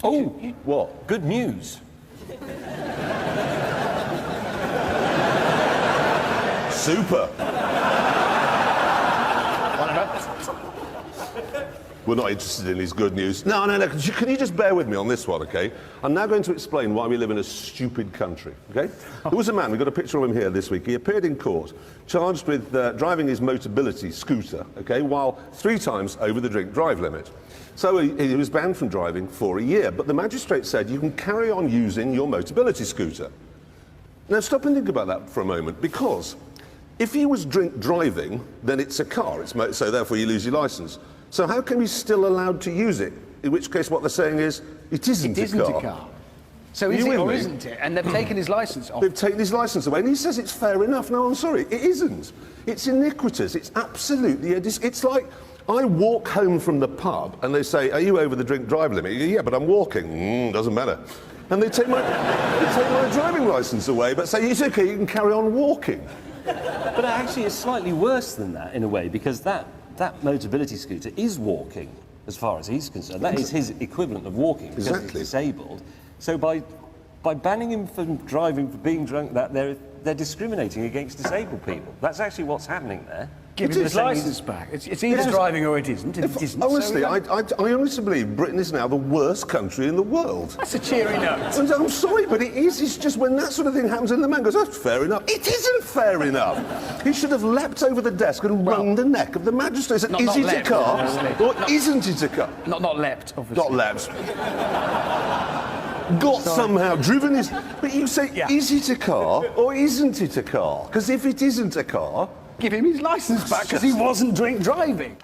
Oh, What? good news. Super. We're not interested in his good news. No. Can you just bear with me on this one, okay? I'm now going to explain why we live in a stupid country, okay? There was a man, we've got a picture of him here this week. He appeared in court, charged with driving his Motability scooter, okay, while 3 times over the drink drive limit. So he was banned from driving for a year, but the magistrate said you can carry on using your Motability scooter. Now stop and think about that for a moment, because if he was drink driving, then it's a car, so therefore you lose your licence. So how come he's still allowed to use it? In which case what they're saying is, it isn't a car. So is it or isn't it? And they've taken his licence off. They've taken his licence away, and he says it's fair enough. No, I'm sorry, it isn't. It's iniquitous, it's absolutely, it's like, I walk home from the pub, and they say, are you over the drink drive limit? Yeah, but I'm walking. Doesn't matter. And they take my driving licence away, but say, it's okay, you can carry on walking. But actually, it's slightly worse than that, in a way, because that Motability scooter is walking, as far as he's concerned. That is his equivalent of walking, because he's disabled. So by banning him from driving, for being drunk, they're discriminating against disabled people. That's actually what's happening there. Give him his licence back. It's either driving or it isn't. If it isn't, honestly, I honestly believe Britain is now the worst country in the world. That's a cheery note. And I'm sorry, but it is. It's just when that sort of thing happens, and the man goes, "That's fair enough." It isn't fair enough. He should have leapt over the desk and wrung the neck of the magistrate. Said, "Is it a car or isn't it a car?" Not leapt, obviously. Not leapt. Somehow driven his. But you say, is it a car or isn't it a car? Because if it isn't a car, give him his licence back because he wasn't drink driving.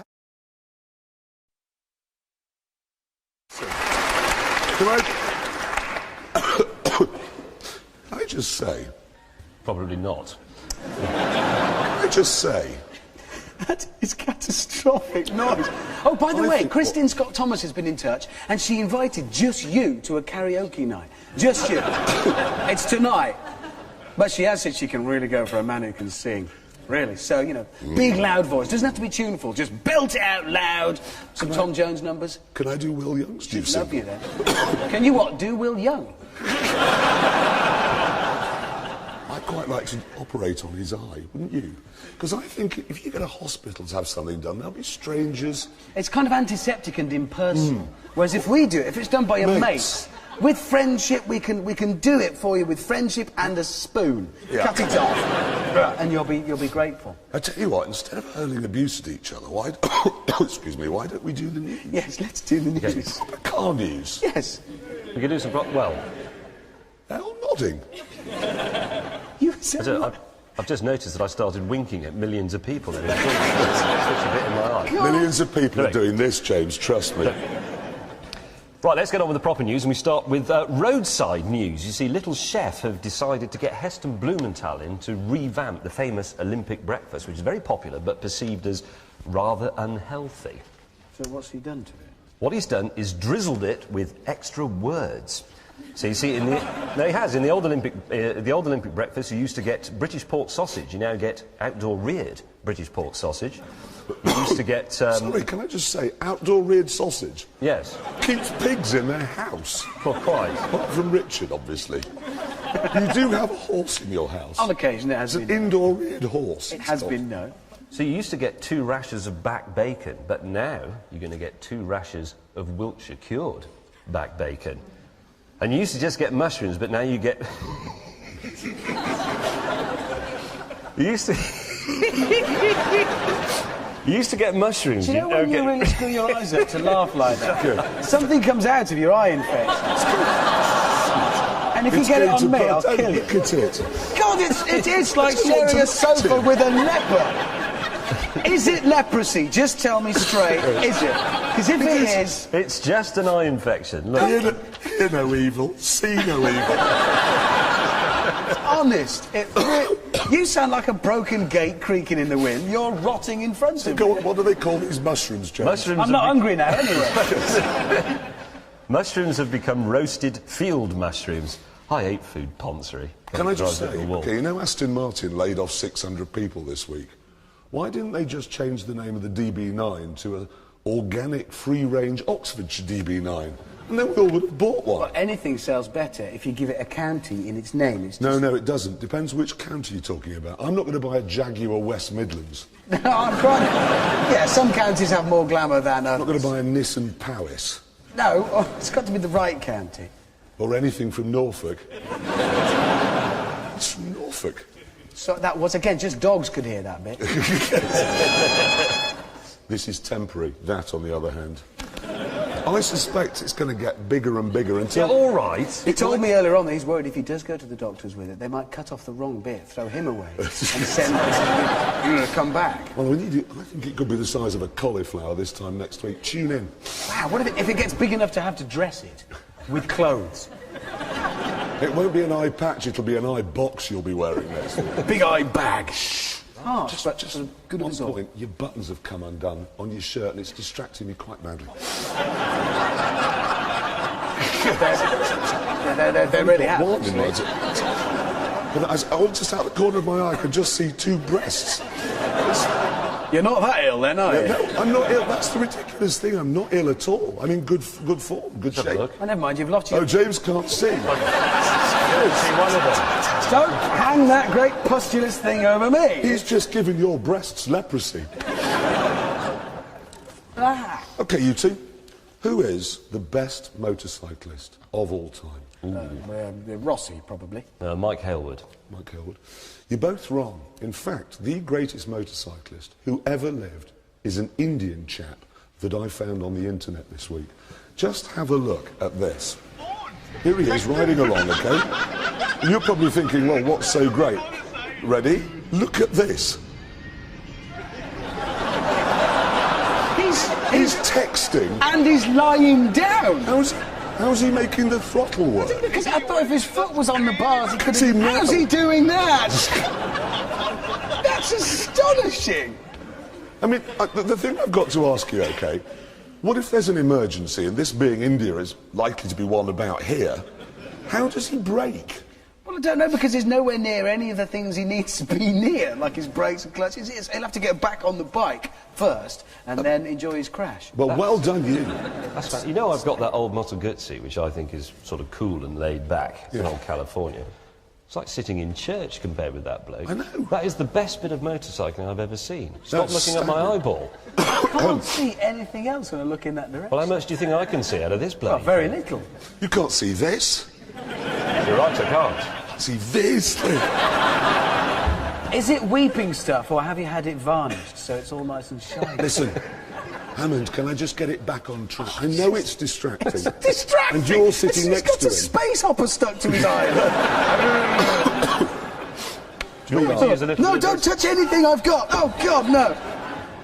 Can I just say? Probably not. Can I just say? That is catastrophic noise. Oh, by the way, Christine Scott Thomas has been in touch, and she invited just you to a karaoke night. Just you. It's tonight. But she has said she can really go for a man who can sing. Really. So, you know, big, loud voice. Doesn't have to be tuneful. Just belt it out loud. Some Tom Jones numbers. Can I do Will Young's? She'd love you then. Can you what? Do Will Young? I'd quite like to operate on his eye, wouldn't you? Because I think if you get a hospital to have something done, there'll be strangers. It's kind of antiseptic and impersonal. Whereas if we do it, if it's done by your mates, with friendship, we can do it for you with friendship and a spoon. Cut it off, and you'll be grateful. I tell you what, instead of hurling abuse at each other, why? Excuse me. Why don't we do the news? Yes, let's do the news. Car news. Yes. We can do some. Well, they're all nodding. You said. I've just noticed that I started winking at millions of people. There's such a bit in my eye. Millions of people are doing this, James. Trust me. Right, let's get on with the proper news, and we start with roadside news. You see, Little Chef have decided to get Heston Blumenthal in to revamp the famous Olympic breakfast, which is very popular but perceived as rather unhealthy. So what's he done to it? What he's done is drizzled it with extra words. So you see, in the old Olympic breakfast, you used to get British pork sausage. You now get outdoor reared British pork sausage. You used to get. Sorry, can I just say, outdoor reared sausage? Yes. Keeps pigs in their house. Well, quite. Apart from Richard, obviously. You do have a horse in your house. On occasion, it has been. It's an indoor reared horse. It has been, no. So you used to get 2 rashers of back bacon, but now you're going to get 2 rashers of Wiltshire cured back bacon. And you used to just get mushrooms, but now you get... You used to get mushrooms. Do you know when you really screw your eyes up to laugh like that? Something comes out of your eye infection. And if you get it on me, I'll kill you. Look at it. God, it is like sharing a sofa with a leper. Is it leprosy? Just tell me straight, is it? Because if it is... It's just an eye infection. Look. Hear no evil, see no evil. Honest, you sound like a broken gate creaking in the wind. You're rotting in front of me. What do they call these mushrooms, James? Mushrooms I'm not hungry now, anyway. Mushrooms have become roasted field mushrooms. I hate food poncery. Can I just say, okay, you know Aston Martin laid off 600 people this week. Why didn't they just change the name of the DB9 to an organic free-range Oxfordshire DB9? And then we all would have bought one. Well, anything sells better if you give it a county in its name. It's just... No, it doesn't. Depends which county you're talking about. I'm not going to buy a Jaguar West Midlands. I'm trying to... Yeah, some counties have more glamour than others. I'm not going to buy a Nissan Powys. No, it's got to be the right county. Or anything from Norfolk. It's from Norfolk. So that was, again, just dogs could hear that bit. This is temporary. That, on the other hand. I suspect it's going to get bigger and bigger until... Yeah, all right. He told me earlier on that he's worried if he does go to the doctors with it, they might cut off the wrong bit, throw him away, and send us to come back. Well, I think it could be the size of a cauliflower this time next week. Tune in. Wow, what if it gets big enough to have to dress it with clothes? It won't be an eye patch, it'll be an eye box you'll be wearing next week. A big eye bag. Oh, just as good One as all. point, your buttons have come undone on your shirt and it's distracting me quite badly. They really have. Warning lights. But as I just out the corner of my eye, I could just see two breasts. You're not that ill then, are you? No, I'm not ill. That's the ridiculous thing. I'm not ill at all. I'm in good form, good shape. Oh, never mind, you've lost your... Oh, James can't see. See one of them. Don't hang that great postulous thing over me. He's just given your breasts leprosy. Okay, you two. Who is the best motorcyclist of all time? Rossi, probably. Mike Hailwood. Mike Hailwood. You're both wrong. In fact, the greatest motorcyclist who ever lived is an Indian chap that I found on the internet this week. Just have a look at this. Here he is riding along, okay? And you're probably thinking, well, what's so great? Ready? Look at this. He's texting. And he's lying down. How's he making the throttle work? Because I thought if his foot was on the bars, he could See, have... now- How's he doing that? That's astonishing. I mean, the thing I've got to ask you, okay, what if there's an emergency, and this being India is likely to be one about here, how does he brake? Well, I don't know, because he's nowhere near any of the things he needs to be near, like his brakes and clutches. He'll have to get back on the bike first, and then enjoy his crash. Well done, you. That's fine. You know, I've got that old Muscle Guzzi, which I think is sort of cool and laid back in old California. It's like sitting in church compared with that bloke. I know. That is the best bit of motorcycling I've ever seen. Stop That's looking at my eyeball. I can't see anything else when I look in that direction. Well, how much do you think I can see out of this bloke? Well, very little. You can't see this. You're right, I can't. See this. Is it weeping stuff, or have you had it varnished so it's all nice and shiny? Listen, Hammond, can I just get it back on track? I know it's distracting. It's distracting. And you're sitting He's next got to a him. space hopper stuck to his eye. Do you want me to use a little No, bit don't of touch anything I've got. Oh, God, no.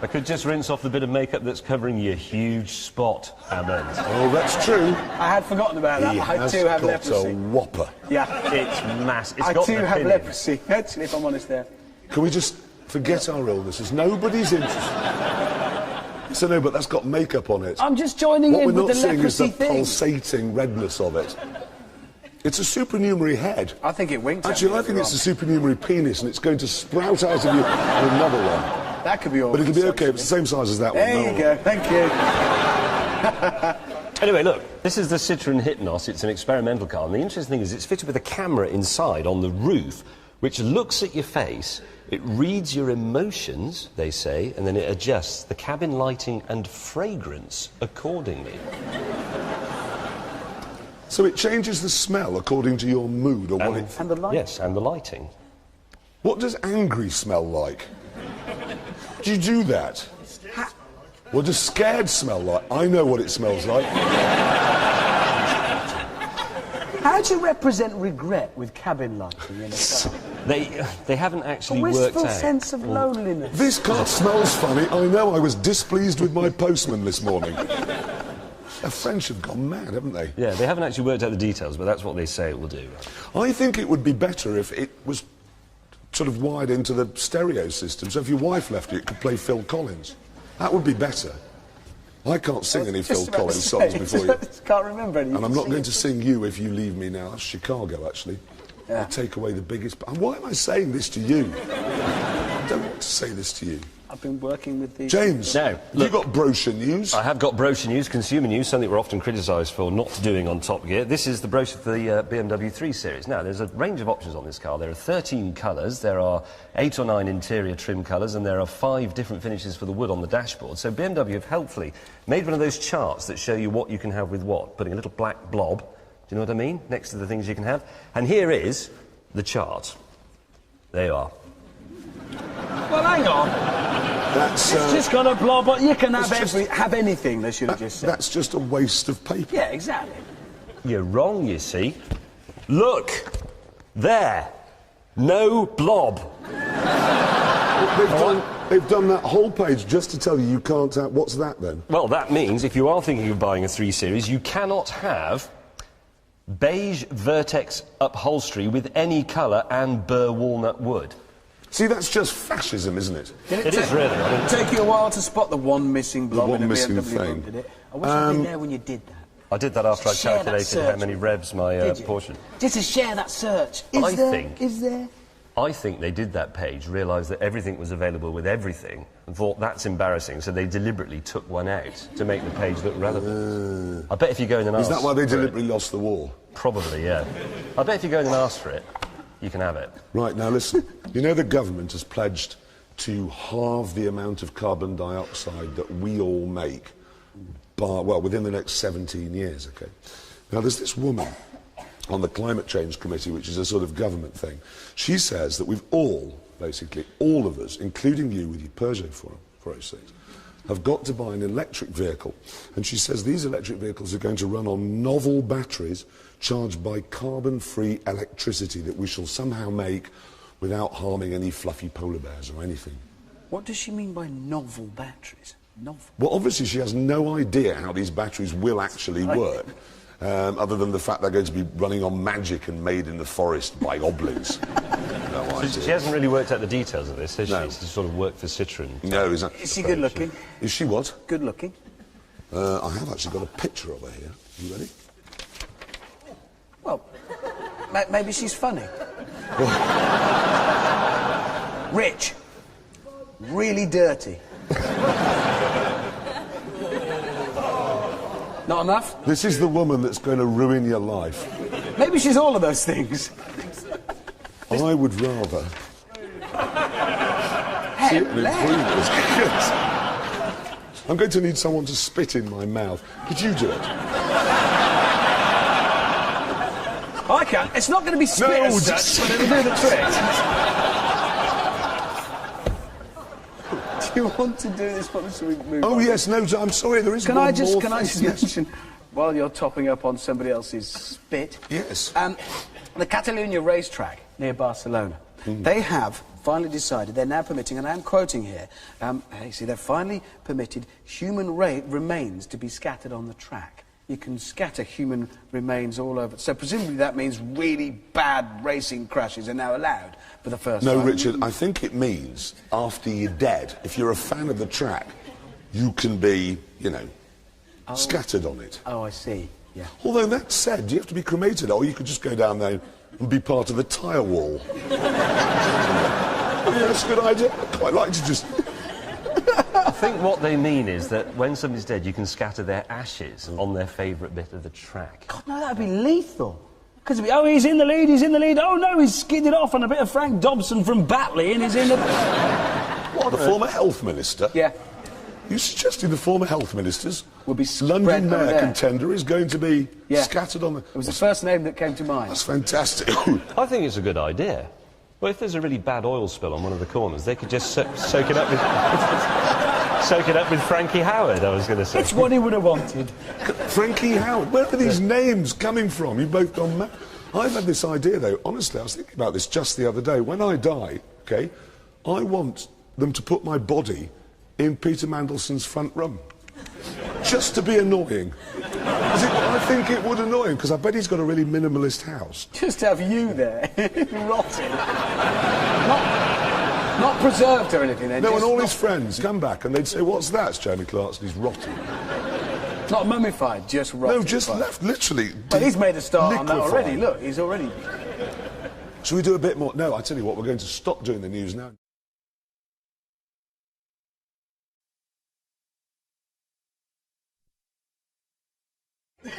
I could just rinse off the bit of makeup that's covering your huge spot, Hammond. Oh, that's true. I had forgotten about that. He I has too have got leprosy. a whopper. Yeah. It's massive. It's I got too the have pin in. leprosy, actually, if I'm honest there. Can we just forget our illnesses? Nobody's interested. So no, but that's got makeup on it. I'm just joining What in we're with not the seeing is leprosy the thing. pulsating redness of it. It's a supernumerary head. I think it winked at Actually, me I think earlier it's a supernumerary penis, and it's going to sprout out of you another one. on. That could be all. But it'll be okay. It's the same size as that one. There No you one- go. Thank you. Anyway, look, this is the Citroën Hypnos. It's an experimental car, and the interesting thing is it's fitted with a camera inside on the roof, which looks at your face, it reads your emotions, they say, and then it adjusts the cabin lighting and fragrance accordingly. So it changes the smell according to your mood or what it... And the light. Yes, and the lighting. What does angry smell like? Do you do that? What does scared smell like? I know what it smells like. How do you represent regret with cabin lighting in a car? They haven't A actually worked wistful out. sense of loneliness. This car smells funny. I know I was displeased with my postman this morning. The French have gone mad, haven't they? Yeah, they haven't actually worked out the details, but that's what they say it will do. I think it would be better if it was sort of wired into the stereo system, so if your wife left you, it could play Phil Collins. That would be better. I can't sing any Phil Collins songs before you. I can't remember any. And I'm not going to sing You If You Leave Me Now. That's Chicago, actually. Yeah. I take away the biggest... And why am I saying this to you? I don't want to say this to you. I've been working with the... James, No, you look. got brochure news? I have got brochure news, consumer news, something we're often criticised for not doing on Top Gear. This is the brochure for the BMW 3 Series. Now, there's a range of options on this car. There are 13 colours, there are 8 or 9 interior trim colours, and there are 5 different finishes for the wood on the dashboard. So BMW have helpfully made one of those charts that show you what you can have with what, putting a little black blob, do you know what I mean, next to the things you can have. And here is the chart. There you are. Well, hang on. That's, It's just got a blob, but you can have anything, they should have just said. That's just a waste of paper. Yeah, exactly. You're wrong, you see. Look! There! No blob. They've done that whole page just to tell you can't have... What's that, then? Well, that means if you are thinking of buying a 3 Series, you cannot have beige vertex upholstery with any colour and burr walnut wood. See, that's just fascism, isn't it? It is really. I mean, Take you a while to spot the one missing blob one in a missing BMW thing. book, did it? I wish I'd been there when you did that. I did that after I Share that calculated how search. many revs my Did you? portion. Just to share that search. I think they did that page, realised that everything was available with everything, and thought that's embarrassing, so they deliberately took one out to make the page look relevant. I bet if you go in and ask... Is that why they for it- deliberately lost the war? Probably, yeah. I bet if you go in and ask for it, you can have it. Right, now listen. You know the government has pledged to halve the amount of carbon dioxide that we all make within the next 17 years, OK? Now, there's this woman on the Climate Change Committee, which is a sort of government thing. She says that we've all, basically, all of us, including you with your Peugeot 406, have got to buy an electric vehicle. And she says these electric vehicles are going to run on novel batteries charged by carbon-free electricity that we shall somehow make without harming any fluffy polar bears or anything. What does she mean by novel batteries? Novel? Well, obviously she has no idea how these batteries will actually work, other than the fact they're going to be running on magic and made in the forest by goblins. No idea. She hasn't really worked out the details of this, has No. she? She's sort of worked for Citroën. No, is Is she good looking? Is she what? Good looking. I have actually got a picture of her here. You ready? Well, maybe she's funny. Rich. Really dirty. Not enough? This is the woman that's going to ruin your life. Maybe she's all of those things. I would rather see it and improve this. I'm going to need someone to spit in my mouth. Could you do it? I can. It's not going to be spit No, as just- such, but it'll do the trick. Do you want to do this? What should we move Oh on? yes, no, I'm sorry, there is Can one I just more thing. Yes. mention, while you're topping up on somebody else's spit? Yes. The Catalunya racetrack near Barcelona, they have finally decided, they're now permitting, and I'm quoting here, they've finally permitted human remains to be scattered on the track. You can scatter human remains all over. So presumably that means really bad racing crashes are now allowed for the first time. No, Richard, I think it means after you're dead, if you're a fan of the track, you can be, you know, scattered on it. Oh, I see, yeah. Although that said, you have to be cremated, or you could just go down there and be part of the tyre wall. Yeah, that's a good idea. I'd quite like to just... I think what they mean is that when somebody's dead, you can scatter their ashes on their favourite bit of the track. God, no, that'd be lethal. Because it'd be, oh, he's in the lead, he's in the lead. Oh, no, he's skidded off on a bit of Frank Dobson from Batley and he's in the... What, the former health minister? Yeah. You suggested the former health ministers Will be spread London over mayor there. contender is going to be scattered on the... It was the first name that came to mind. That's fantastic. I think it's a good idea. Well, if there's a really bad oil spill on one of the corners, they could just soak it up with... soak it up with Frankie Howard, I was going to say. It's what he would have wanted. Frankie Howard, where are these names coming from? You've both gone mad. I've had this idea, though. Honestly, I was thinking about this just the other day. When I die, OK, I want them to put my body in Peter Mandelson's front room. Just to be annoying. I think it would annoy him, because I bet he's got a really minimalist house. Just have you there, rotting. Not preserved or anything, then. No, just and all his friends come back and they'd say, what's that? It's Jeremy Clarkson, he's rotten. not mummified, just rotting. No, just left, literally. But he's made a start on that liquefied. already. Look, he's already... Shall we do a bit more? No, I tell you what, we're going to stop doing the news now.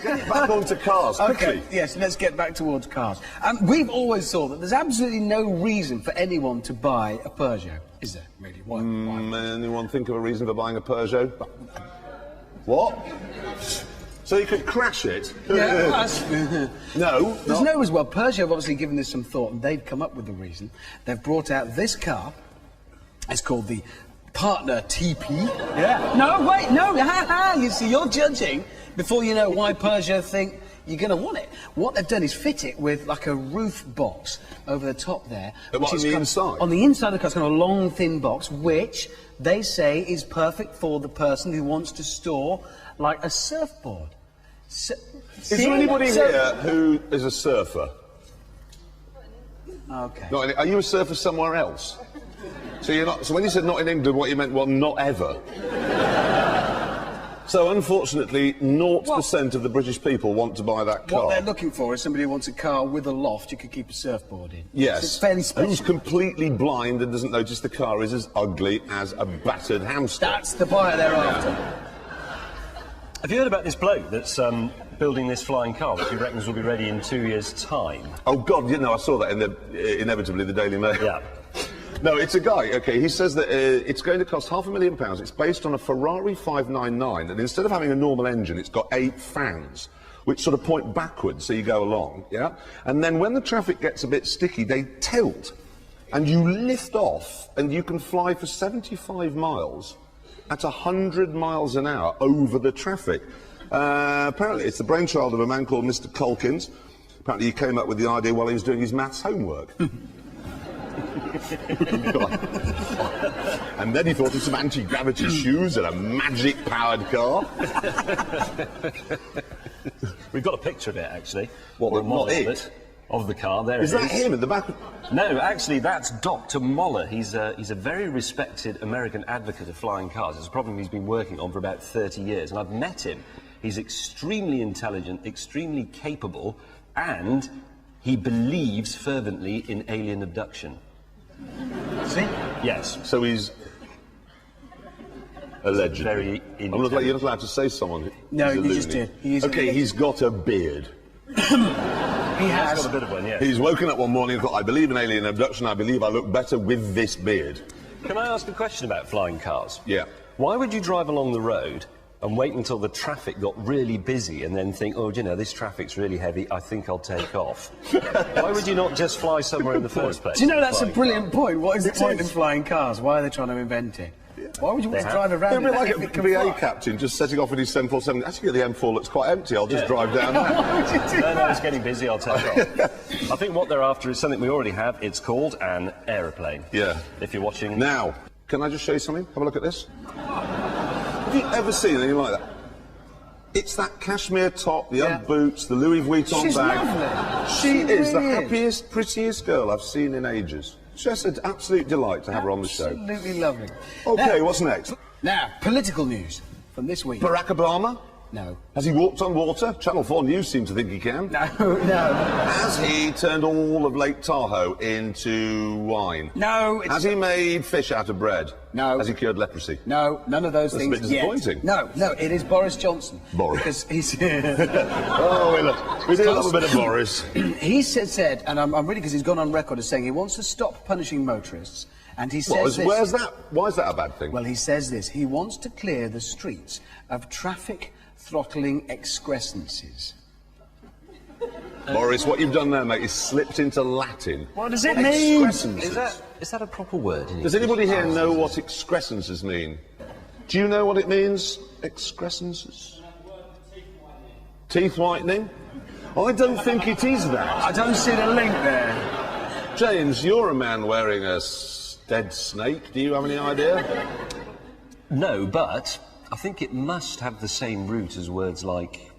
Get back onto cars, quickly. Okay, yes, let's get back towards cars. We've always thought that there's absolutely no reason for anyone to buy a Peugeot, is there, really? Why? Anyone think of a reason for buying a Peugeot? What? So you could crash it? Yeah, No. There's no reason. Well, Peugeot have obviously given this some thought, and they've come up with the reason. They've brought out this car. It's called the Partner TP. Yeah. No, wait, no. You see, you're judging before you know why Peugeot think you're going to want it. What they've done is fit it with like a roof box over the top there. What, on the inside? On the inside of the car, it's got a long, thin box, which they say is perfect for the person who wants to store, like, a surfboard. Is there anybody here who is a surfer? Okay. Not are you a surfer somewhere else? So you're not. So when you said not in England, what you meant, well, not ever. So unfortunately, 0% of the British people want to buy that car. What they're looking for is somebody who wants a car with a loft you could keep a surfboard in. Yes. So it's fairly special. Who's completely blind and doesn't notice the car is as ugly as a battered hamster. That's the buyer they're after. Have you heard about this bloke that's building this flying car, which he reckons will be ready in 2 years' time? Oh God, you know, I saw that in the inevitably the Daily Mail. Yeah. No, it's a guy, okay, he says that it's going to cost £500,000. It's based on a Ferrari 599, and instead of having a normal engine, it's got 8 fans, which sort of point backwards, so you go along, yeah? And then when the traffic gets a bit sticky, they tilt, and you lift off, and you can fly for 75 miles at 100 miles an hour over the traffic. Apparently, it's the brainchild of a man called Mr. Clarkson. Apparently, he came up with the idea while he was doing his maths homework. And then he thought of some anti-gravity shoes and a magic-powered car. We've got a picture of it, actually. What, Or a model not of it? Of the car. There Is it that him in the back? No, actually, that's Dr. Moller. He's a very respected American advocate of flying cars. It's a problem he's been working on for about 30 years, and I've met him. He's extremely intelligent, extremely capable, and he believes fervently in alien abduction. See? Yes. So he's allegedly. Very you're not allowed to say someone. No, who's a you just loony. did. He is okay, he's got a beard. He has. He's got a bit of one, yeah. He's woken up one morning and thought, I believe in alien abduction, I believe I look better with this beard. Can I ask a question about flying cars? Yeah. Why would you drive along the road and wait until the traffic got really busy and then think, oh, you know, this traffic's really heavy, I think I'll take off? Why would you not just fly somewhere in the first place? Do you know that's a brilliant point? What is the point in flying cars? Why are they trying to invent it? Why would you want to drive around It'd be in like that a if it can VA fly? captain just setting off with his 747. Actually, the M4 looks quite empty. I'll just drive down there. Why would you do No, that? it's getting busy, I'll take off. I think what they're after is something we already have. It's called an aeroplane. Yeah. If you're watching... Now, can I just show you something? Have a look at this. Have you ever seen anything like that? It's that cashmere top, the Ugg boots, the Louis Vuitton She's bag. lovely. She is the really is. happiest, prettiest girl I've seen in ages. Just an absolute delight to have her on the show. Absolutely lovely. Okay, Now- what's next? Now, political news from this week. Barack Obama? No. Has he walked on water? Channel 4 News seem to think he can. No. Has he turned all of Lake Tahoe into wine? No. It's... Has he made fish out of bread? No. Has he cured leprosy? No, none of those That's a things bit yet. disappointing. No, it is Boris Johnson. Boris. Because he's... Oh, we do love a bit of Boris. He said, and I'm really, because he's gone on record as saying he wants to stop punishing motorists, and he says this... Where's that? Why is that a bad thing? Well, he says this. He wants to clear the streets of traffic throttling excrescences. Boris, what you've done there, mate, is slipped into Latin. What does it mean? Excrescences. Is that a proper word? Does anybody here know what excrescences mean? Do you know what it means? Excrescences? Teeth whitening? I don't think it is that. I don't see the link there. James, you're a man wearing a dead snake. Do you have any idea? No, but I think it must have the same root as words like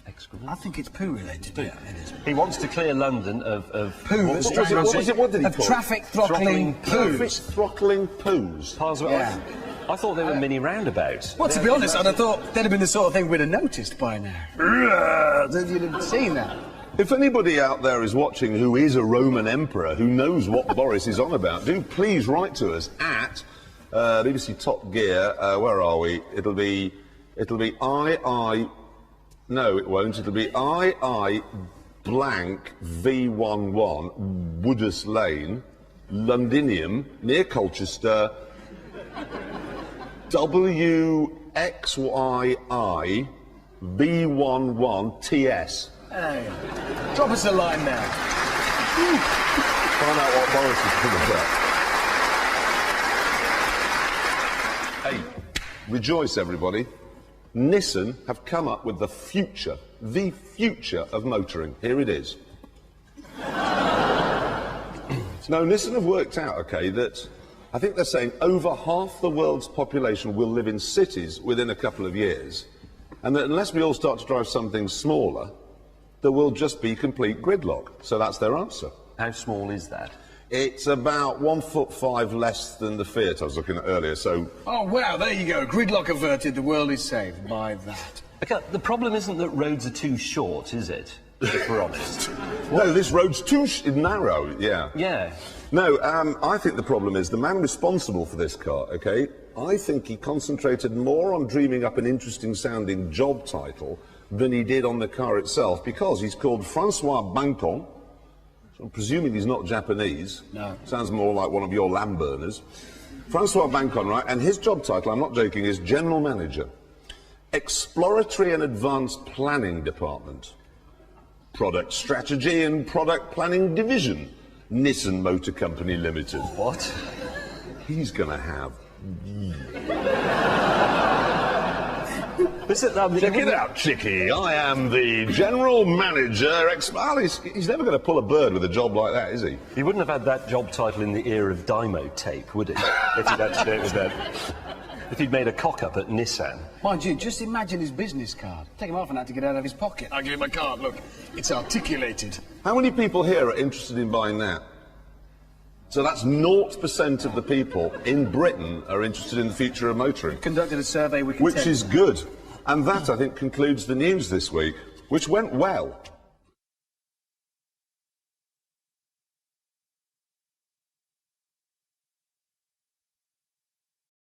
excrement. I think it's poo related. Yeah, it is. He wants to clear London of Poo. What was it? What did he Of call it? traffic throttling Traffic poos. throttling poos. Yeah. I thought they were mini roundabouts. Well, to be honest, I'd have thought that'd have been the sort of thing we'd have noticed by now. You'd have seen that. If anybody out there is watching who is a Roman emperor who knows what Boris is on about, do please write to us at BBC Top Gear. Where are we? It'll be No, it won't. It'll be II blank V11 Woodus Lane, Londinium, near Colchester, WXYI V11 TS. Hey, drop us a line now. Find out what Boris is going to say. Hey, rejoice, everybody. Nissan have come up with the future of motoring. Here it is. No, Nissan have worked out, okay, that I think they're saying over half the world's population will live in cities within a couple of years, and that unless we all start to drive something smaller, there will just be complete gridlock. So that's their answer. How small is that? It's about 1'5" less than the Fiat I was looking at earlier, so... Oh, wow, there you go. Gridlock averted, the world is saved by that. Okay, the problem isn't that roads are too short, is it? If we're honest. No, this road's too narrow, yeah. Yeah. No, I think the problem is the man responsible for this car, OK? I think he concentrated more on dreaming up an interesting-sounding job title than he did on the car itself, because he's called Francois Bancon. So I'm presuming he's not Japanese. No. Sounds more like one of your lamb burners. Francois Bancon, right? And his job title, I'm not joking, is General Manager. Exploratory and Advanced Planning Department. Product Strategy and Product Planning Division. Nissan Motor Company Limited. What? He's gonna have... Check it out, Chicky. I am the General Manager. He's never going to pull a bird with a job like that, is he? He wouldn't have had that job title in the era of Dymo tape, would he? If he'd had to do it with that. If he'd made a cock-up at Nissan. Mind you, just imagine his business card. Take him half an hour to get out of his pocket. I'll give him a card, look. It's articulated. How many people here are interested in buying that? So that's 0% of the people in Britain are interested in the future of motoring. Conducted a survey, we can Which is good. And that, I think, concludes the news this week, which went well.